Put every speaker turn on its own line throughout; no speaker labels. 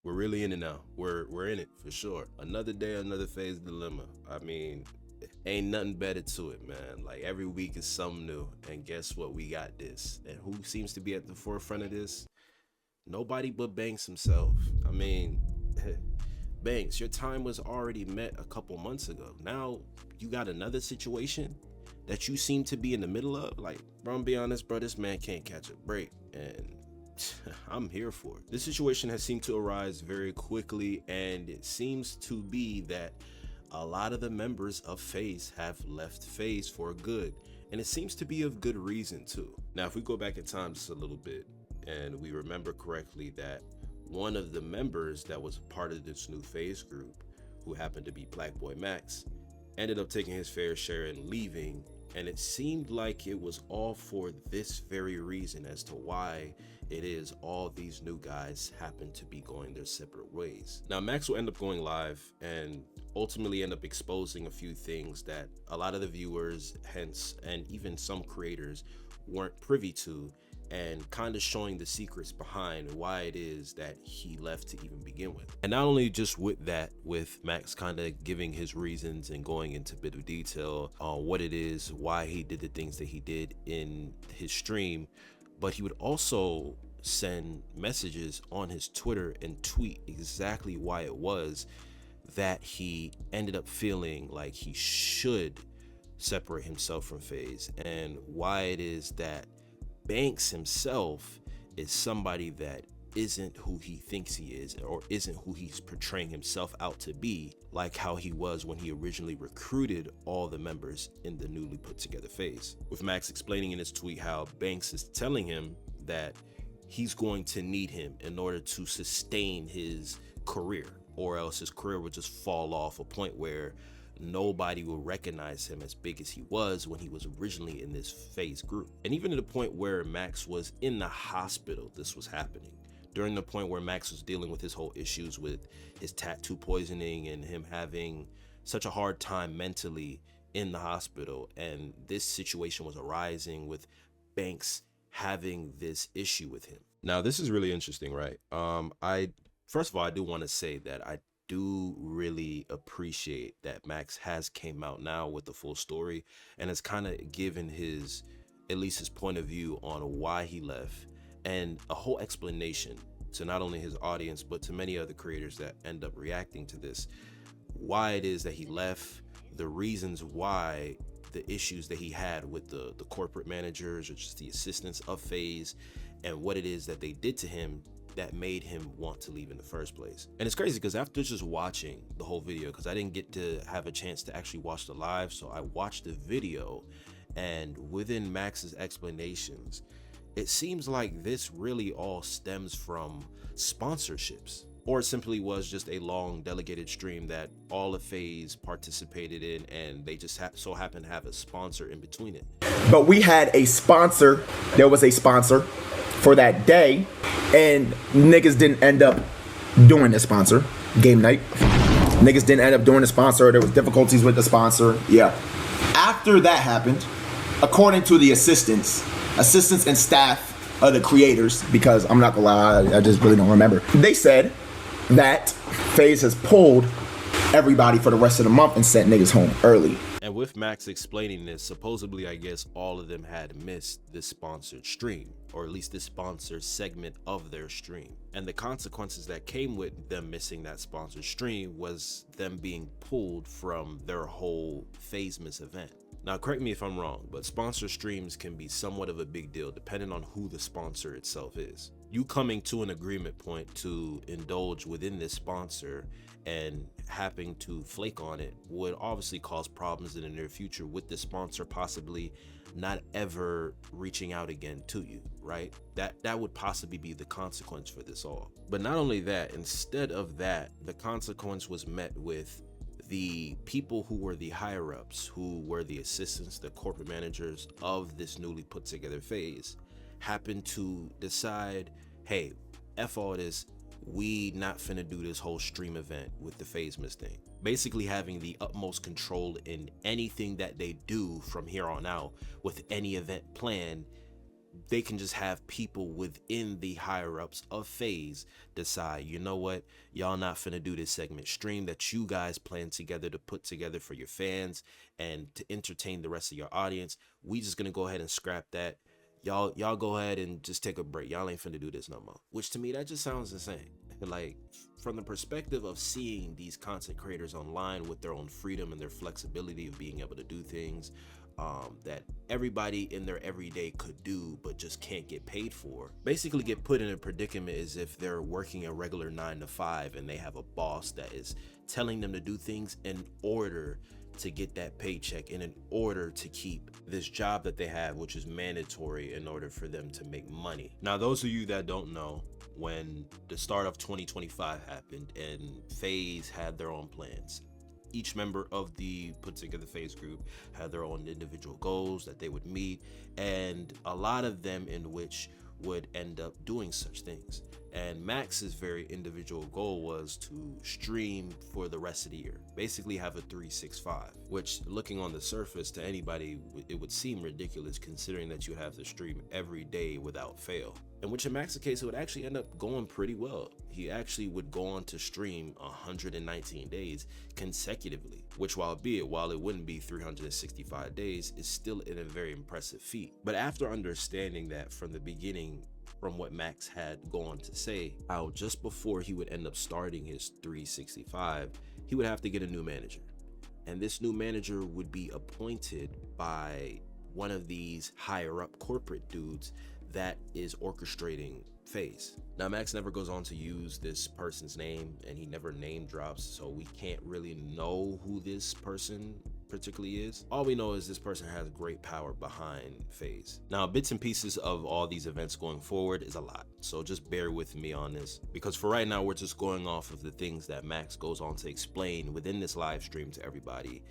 We're really in it now. We're in it for sure. Another day, another phase dilemma. I mean, ain't nothing better to it, man. Like every week is something new. And guess what? We got this. And who seems to be at the forefront of this? Nobody but Banks himself. I mean, Banks, your time was already met a couple months ago. Now you got another situation that you seem to be in the middle of. Like, bro, I'm be honest, bro, this man can't catch a break. And I'm here for it. This situation has seemed to arise very quickly, and it seems to be that a lot of the members of Faze have left Faze for good, and it seems to be of good reason too. Now, if we go back in time just a little bit, and we remember correctly that one of the members that was part of this new Faze group, who happened to be Black Boy Max, ended up taking his fair share and leaving, and it seemed like it was all for this very reason as to why it is all these new guys happen to be going their separate ways. Now, Max will end up going live and ultimately end up exposing a few things that a lot of the viewers, hence, and even some creators weren't privy to, and kind of showing the secrets behind why it is that he left to even begin with. And not only just with that, with Max kind of giving his reasons and going into a bit of detail on what it is, why he did the things that he did in his stream, but he would also send messages on his Twitter and tweet exactly why it was that he ended up feeling like he should separate himself from Faze, and why it is that Banks himself is somebody that isn't who he thinks he is, or isn't who he's portraying himself out to be, like how he was when he originally recruited all the members in the newly put together Faze. With Max explaining in his tweet how Banks is telling him that he's going to need him in order to sustain his career, or else his career would just fall off, a point where nobody will recognize him as big as he was when he was originally in this Faze group. And even to the point where Max was in the hospital, this was happening. During the point where Max was dealing with his whole issues with his tattoo poisoning and him having such a hard time mentally in the hospital, and this situation was arising with Banks having this issue with him. Now, this is really interesting, right? I first of all, I do want to say that I do really appreciate that Max has came out now with the full story and has kind of given his, at least his point of view on why he left, and a whole explanation to not only his audience but to many other creators that end up reacting to this, why it is that he left, the reasons why, the issues that he had with the corporate managers or just the assistants of Faze, and what it is that they did to him that made him want to leave in the first place. And it's crazy because after just watching the whole video, because I didn't get to have a chance to actually watch the live, so I watched the video, and within Max's explanations, it seems like this really all stems from sponsorships, or it simply was just a long delegated stream that all of Faze participated in, and they just so happened to have a sponsor in between it.
But we had a sponsor. There was a sponsor for that day, and niggas didn't end up doing the sponsor. Game night. Niggas didn't end up doing the sponsor. There was difficulties with the sponsor. Yeah. After that happened, according to the assistants and staff of the creators, because I'm not gonna lie, I just really don't remember. They said that Faze has pulled everybody for the rest of the month and sent niggas home early.
And with Max explaining this, supposedly, I guess all of them had missed this sponsored stream, or at least this sponsored segment of their stream. And the consequences that came with them missing that sponsored stream was them being pulled from their whole Fazemas event. Now, correct me if I'm wrong, but sponsor streams can be somewhat of a big deal depending on who the sponsor itself is. You coming to an agreement point to indulge within this sponsor and having to flake on it would obviously cause problems in the near future, with the sponsor possibly not ever reaching out again to you, right? That would possibly be the consequence for this all. But not only that, instead of that, the consequence was met with the people who were the higher ups, who were the assistants, the corporate managers of this newly put together Faze, happened to decide, hey, F all this, we not finna do this whole stream event with the Fazemas thing. Basically having the utmost control in anything that they do from here on out, with any event planned they can just have people within the higher ups of Faze decide, you know what, y'all not finna do this segment stream that you guys plan together to put together for your fans and to entertain the rest of your audience. We just gonna go ahead and scrap that. Y'all go ahead and just take a break. Y'all ain't finna do this no more. Which to me, that just sounds insane. Like, from the perspective of seeing these content creators online with their own freedom and their flexibility of being able to do things that everybody in their everyday could do but just can't get paid for, basically get put in a predicament as if they're working a regular 9 to 5 and they have a boss that is telling them to do things in order to get that paycheck and in order to keep this job that they have, which is mandatory in order for them to make money. Now, those of you that don't know, when the start of 2025 happened and Faze had their own plans, each member of the put together Faze group had their own individual goals that they would meet, and a lot of them in which would end up doing such things. And Max's very individual goal was to stream for the rest of the year, basically have a 365, which, looking on the surface to anybody, it would seem ridiculous considering that you have to stream every day without fail. In which in Max's case, it would actually end up going pretty well. He actually would go on to stream 119 days consecutively, which while it wouldn't be 365 days, is still a very impressive feat. But after understanding that from the beginning, from what Max had gone to say, how just before he would end up starting his 365, he would have to get a new manager. And this new manager would be appointed by one of these higher up corporate dudes that is orchestrating Faze. Now, Max never goes on to use this person's name, and he never name drops, so we can't really know who this person particularly is. All we know is this person has great power behind Faze. Now, bits and pieces of all these events going forward is a lot, so just bear with me on this, because for right now, we're just going off of the things that Max goes on to explain within this live stream to everybody,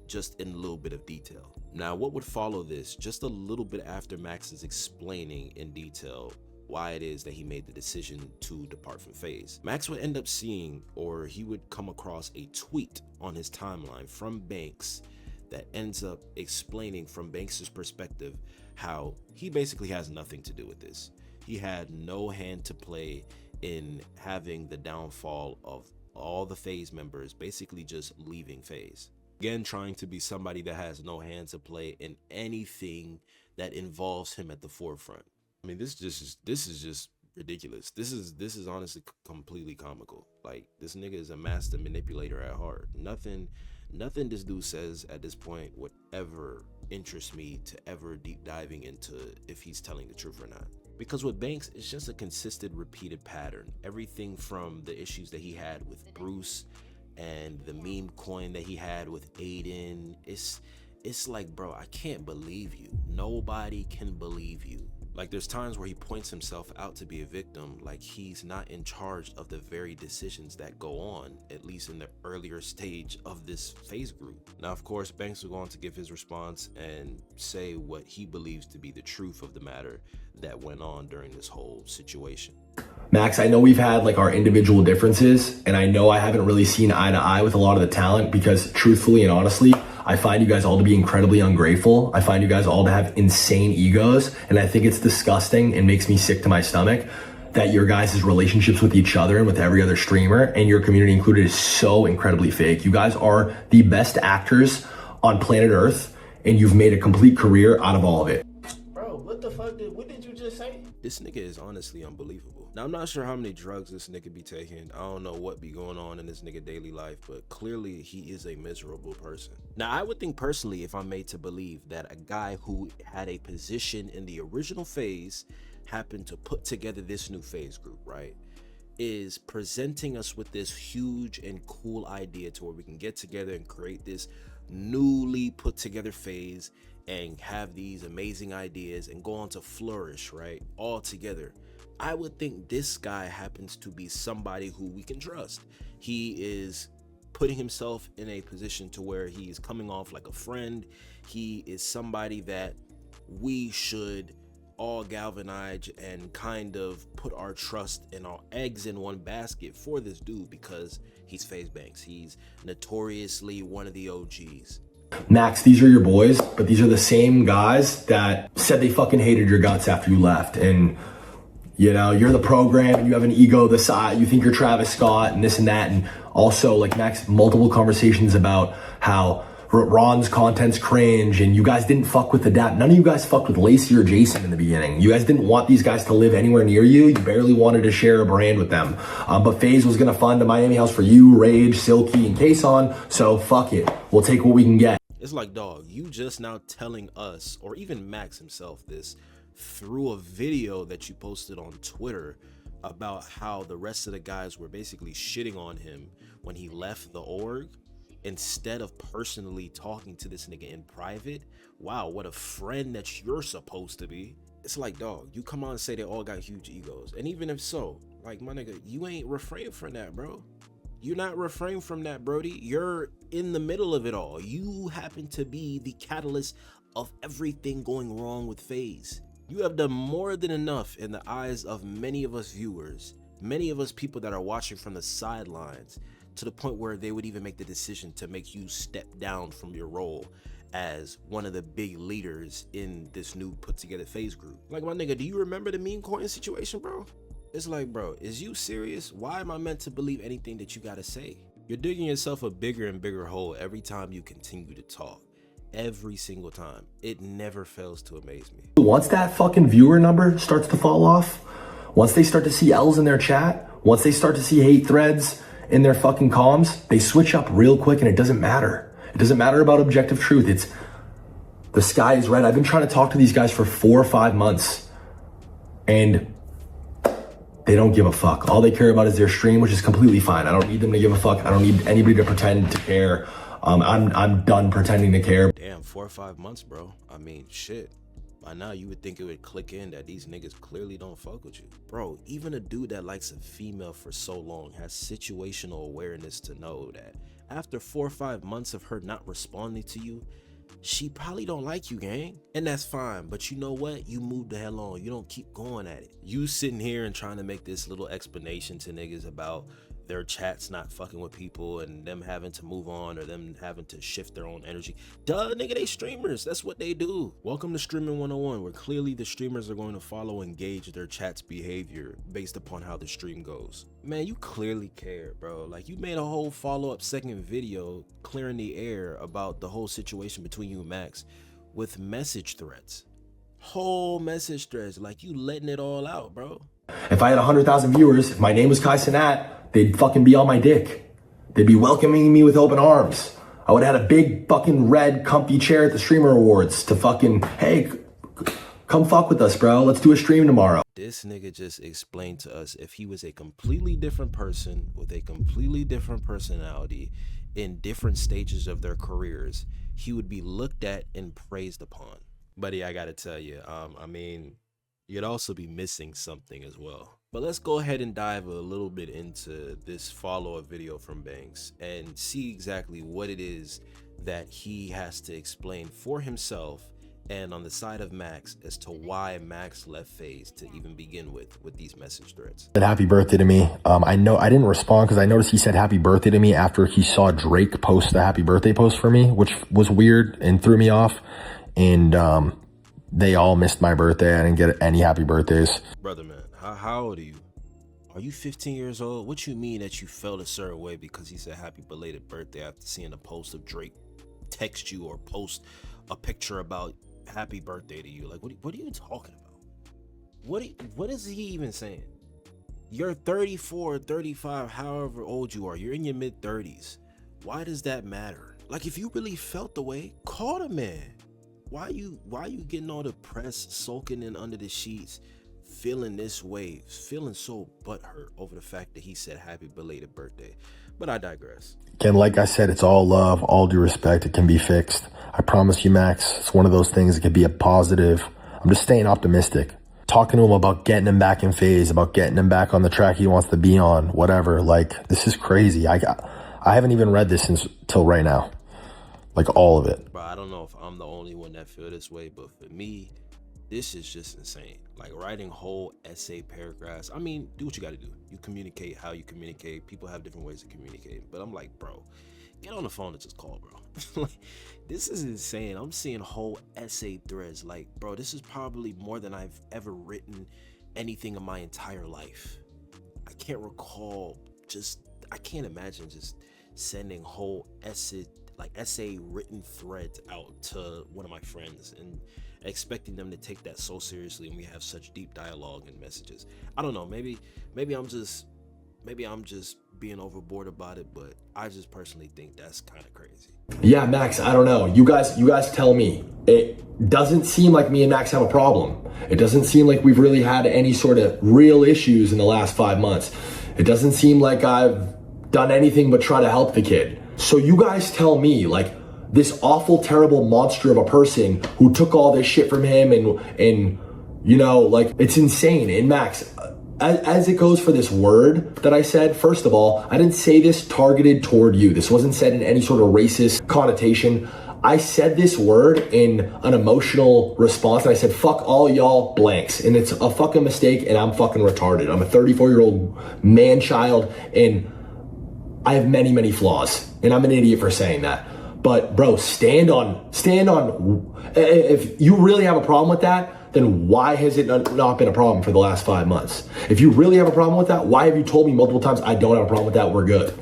just in a little bit of detail. Now, what would follow this, just a little bit after Max is explaining in detail why it is that he made the decision to depart from Faze, Max would end up seeing, or he would come across, a tweet on his timeline from Banks that ends up explaining from Banks's perspective how he basically has nothing to do with this. He had no hand to play in having the downfall of all the Faze members basically just leaving Faze. Again, trying to be somebody that has no hand to play in anything that involves him at the forefront. I mean, this is just ridiculous. This is honestly completely comical. Like, this nigga is a master manipulator at heart. Nothing this dude says at this point would ever interest me to ever deep diving into if he's telling the truth or not. Because with Banks, it's just a consistent, repeated pattern. Everything from the issues that he had with Bruce and the meme coin that he had with Aiden, it's like, bro, I can't believe you. Nobody can believe you. Like, there's times where he points himself out to be a victim, like he's not in charge of the very decisions that go on, at least in the earlier stage of this Faze group. Now, of course, Banks will go on to give his response and say what he believes to be the truth of the matter that went on during this whole situation.
Max, I know we've had like our individual differences, and I know I haven't really seen eye to eye with a lot of the talent because truthfully and honestly, I find you guys all to be incredibly ungrateful. I find you guys all to have insane egos, and I think it's disgusting and makes me sick to my stomach that your guys' relationships with each other and with every other streamer, and your community included, is so incredibly fake. You guys are the best actors on planet Earth, and you've made a complete career out of all of it.
Bro, what the fuck what did you just say?
This nigga is honestly unbelievable. Now, I'm not sure how many drugs this nigga be taking. I don't know what be going on in this nigga daily life, but clearly he is a miserable person. Now, I would think personally, if I'm made to believe that a guy who had a position in the original Faze happened to put together this new Faze group, right, is presenting us with this huge and cool idea to where we can get together and create this newly put together Faze and have these amazing ideas and go on to flourish, right, all together. I would think this guy happens to be somebody who we can trust. He is putting himself in a position to where he is coming off like a friend. He is somebody that we should all galvanize and kind of put our trust and our eggs in one basket for this dude because he's Faze Banks. He's notoriously one of the OGs.
Max, these are your boys, but these are the same guys that said they fucking hated your guts after you left. And, you know, you're the program and you have an ego the size, you think you're Travis Scott and this and that. And also, like, Max, multiple conversations about how Ron's content's cringe and you guys didn't fuck with the dap. None of you guys fucked with Lacey or Jason in the beginning. You guys didn't want these guys to live anywhere near you. You barely wanted to share a brand with them. But Faze was gonna fund a Miami house for you, Rage, Silky, and Kason. So fuck it. We'll take what we can get.
It's like, dog, you just now telling us, or even Max himself, this through a video that you posted on Twitter about how the rest of the guys were basically shitting on him when he left the org, instead of personally talking to this nigga in private. Wow, what a friend that you're supposed to be. It's like, dog, you come on and say they all got huge egos. And even if so, like, my nigga, you ain't refrain from that, bro. You're not refrain from that, Brody. You're in the middle of it all. You happen to be the catalyst of everything going wrong with Faze. You have done more than enough in the eyes of many of us viewers, many of us people that are watching from the sidelines, to the point where they would even make the decision to make you step down from your role as one of the big leaders in this new put together Faze group. Like, my nigga, do you remember the meme coin situation, bro? It's like, bro, is you serious? Why am I meant to believe anything that you gotta say? You're digging yourself a bigger and bigger hole every time you continue to talk. Every single time. It never fails to amaze me.
Once that fucking viewer number starts to fall off, once they start to see L's in their chat, once they start to see hate threads in their fucking comms, they switch up real quick and it doesn't matter. It doesn't matter about objective truth. It's the sky is red. I've been trying to talk to these guys for 4 or 5 months and they don't give a fuck. All they care about is their stream, which is completely fine. I don't need them to give a fuck. I don't need anybody to pretend to care. I'm done pretending to care.
Damn, 4 or 5 months, bro. I mean, shit. By now, you would think it would click in that these niggas clearly don't fuck with you. Bro, even a dude that likes a female for so long has situational awareness to know that after 4 or 5 months of her not responding to you, she probably don't like you, gang. And that's fine, but you know what? You move the hell on. You don't keep going at it. You sitting here and trying to make this little explanation to niggas about their chats not fucking with people and them having to move on or them having to shift their own energy. Duh, nigga, they streamers. That's what they do. Welcome to Streaming 101, where clearly the streamers are going to follow and gauge their chat's behavior based upon how the stream goes. Man, you clearly care, bro. Like, you made a whole follow-up second video clearing the air about the whole situation between you and Max with message threats. Whole message threads. Like, you letting it all out, bro.
If I had 100,000 viewers, if my name was Kai Cenat, they'd fucking be on my dick. They'd be welcoming me with open arms. I would have had a big fucking red comfy chair at the Streamer Awards to fucking, hey, come fuck with us, bro. Let's do a stream tomorrow.
This nigga just explained to us if he was a completely different person with a completely different personality in different stages of their careers, he would be looked at and praised upon. Buddy, I gotta tell you, I mean, you'd also be missing something as well. But let's go ahead and dive a little bit into this follow-up video from Banks and see exactly what it is that he has to explain for himself and on the side of Max as to why Max left Faze to even begin with these message threads.
Said happy birthday to me. I know I didn't respond because I noticed he said happy birthday to me after he saw Drake post the happy birthday post for me, which was weird and threw me off. And they all missed my birthday. I didn't get any happy birthdays.
Brother, man, how old are you? Are you 15 years old? What you mean that you felt a certain way because he said happy belated birthday after seeing a post of Drake text you or post a picture about happy birthday to you? Like, what are you talking about? What is he even saying? You're 34, 35, however old you are. You're in your mid 30s. Why does that matter? Like, if you really felt the way, call the man. Why you getting all depressed, sulking in under the sheets, feeling this way, feeling so butthurt over the fact that he said happy belated birthday? But I digress.
Again, like I said, it's all love, all due respect. It can be fixed. I promise you, Max, it's one of those things that could be a positive. I'm just staying optimistic. Talking to him about getting him back in Faze, about getting him back on the track he wants to be on, whatever. Like, this is crazy. I haven't even read this till right now. Like, all of it.
Bro, I don't know if I'm the only one that feel this way, but for me, this is just insane. Like, writing whole essay paragraphs. I mean, do what you got to do. You communicate how you communicate. People have different ways of communicating. But I'm like, bro, get on the phone and just call, bro. Like, this is insane. I'm seeing whole essay threads. Like, bro, this is probably more than I've ever written anything in my entire life. I can't recall I can't imagine just sending whole essay written threads out to one of my friends and expecting them to take that so seriously, and we have such deep dialogue and messages. I don't know, maybe I'm just being overboard about it, but I just personally think that's kind of crazy.
Yeah, Max, I don't know. You guys tell me. It doesn't seem like me and Max have a problem. It doesn't seem like we've really had any sort of real issues in the last 5 months. It doesn't seem like I've done anything but try to help the kid. So you guys tell me, like, this awful, terrible monster of a person who took all this shit from him and you know, like, it's insane. And Max, as it goes for this word that I said, first of all, I didn't say this targeted toward you. This wasn't said in any sort of racist connotation. I said this word in an emotional response, and I said, fuck all y'all blanks. And it's a fucking mistake, and I'm fucking retarded. I'm a 34-year-old man-child, and I have many, many flaws, and I'm an idiot for saying that. But bro, stand on, if you really have a problem with that, then why has it not been a problem for the last 5 months? If you really have a problem with that, why have you told me multiple times, I don't have a problem with that, we're good?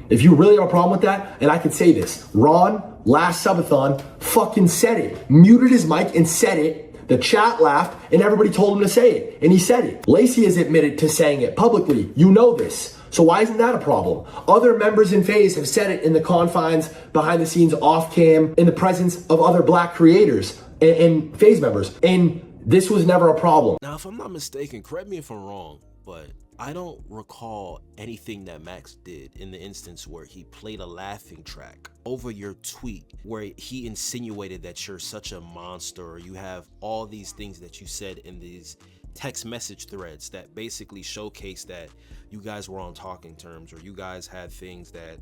If you really have a problem with that, and I can say this, Ron, last subathon, fucking said it, muted his mic and said it, the chat laughed, and everybody told him to say it, and he said it. Lacey has admitted to saying it publicly, you know this. So why isn't that a problem? Other members in Faze have said it in the confines, behind the scenes, off cam, in the presence of other black creators and Faze members. And this was never a problem.
Now, if I'm not mistaken, correct me if I'm wrong, but I don't recall anything that Max did in the instance where he played a laughing track over your tweet where he insinuated that you're such a monster, or you have all these things that you said in these text message threads that basically showcase that you guys were on talking terms, or you guys had things that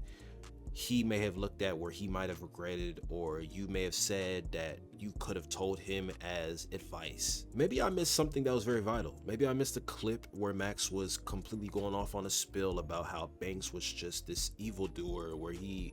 he may have looked at where he might have regretted, or you may have said that you could have told him as advice. Maybe I missed something that was very vital. Maybe I missed a clip where Max was completely going off on a spill about how Banks was just this evildoer, where he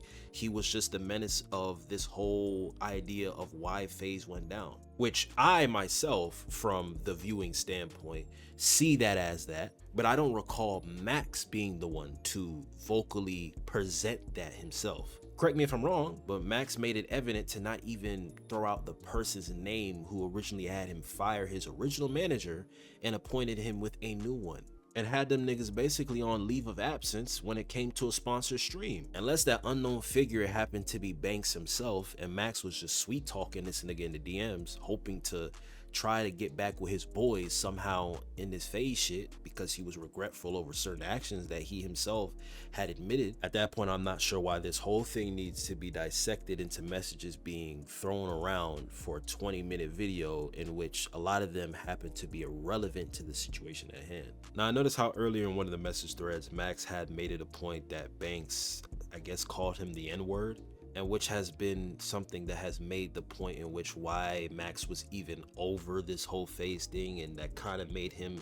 was just the menace of this whole idea of why Faze went down, which I myself, from the viewing standpoint, see that as that, but I don't recall Max being the one to vocally present that himself. Correct me if I'm wrong, but Max made it evident to not even throw out the person's name who originally had him fire his original manager and appointed him with a new one, and had them niggas basically on leave of absence when it came to a sponsored stream. Unless that unknown figure happened to be Banks himself, and Max was just sweet talking this nigga in the DMs, hoping to try to get back with his boys somehow in this Faze shit because he was regretful over certain actions that he himself had admitted. At that point, I'm not sure why this whole thing needs to be dissected into messages being thrown around for a 20-minute video in which a lot of them happen to be irrelevant to the situation at hand. Now, I noticed how earlier in one of the message threads, Max had made it a point that Banks, I guess, called him the N-word, and which has been something that has made the point in which why Max was even over this whole Faze thing, and that kind of made him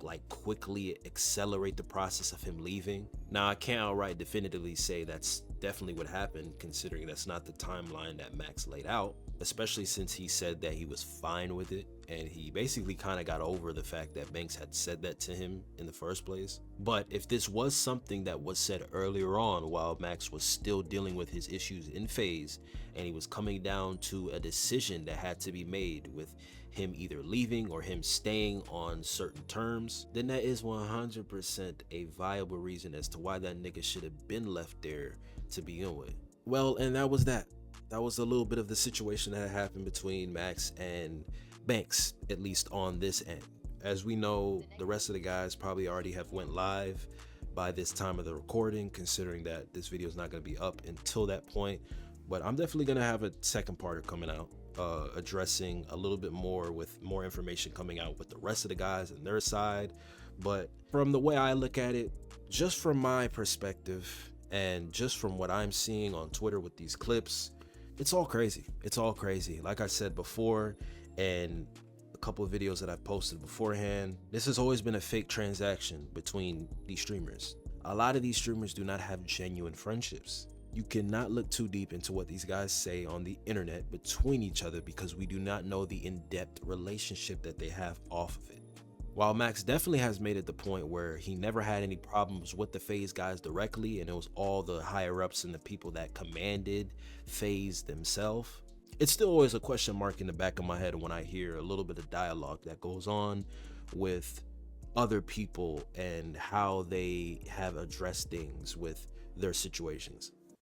like quickly accelerate the process of him leaving. Now, I can't outright definitively say that's definitely what happened, considering that's not the timeline that Max laid out, especially since he said that he was fine with it, and he basically kind of got over the fact that Banks had said that to him in the first place. But if this was something that was said earlier on while Max was still dealing with his issues in Faze, and he was coming down to a decision that had to be made with him either leaving or him staying on certain terms, then that is 100% a viable reason as to why that nigga should have been left there to begin with. Well, and that was that. That was a little bit of the situation that happened between Max and Banks, at least on this end. As we know, the rest of the guys probably already have went live by this time of the recording, considering that this video is not going to be up until that point. But I'm definitely going to have a second part coming out, addressing a little bit more with more information coming out with the rest of the guys and their side. But from the way I look at it, just from my perspective and just from what I'm seeing on Twitter with these clips, it's all crazy. It's all crazy. Like I said before, and a couple of videos that I've posted beforehand, this has always been a fake transaction between these streamers. A lot of these streamers do not have genuine friendships. You cannot look too deep into what these guys say on the internet between each other because we do not know the in-depth relationship that they have off of it. While Max definitely has made it the point where he never had any problems with the Faze guys directly, and it was all the higher ups and the people that commanded Faze themselves, it's still always a question mark in the back of my head when I hear a little bit of dialogue that goes on with other people and how they have addressed things with their situations.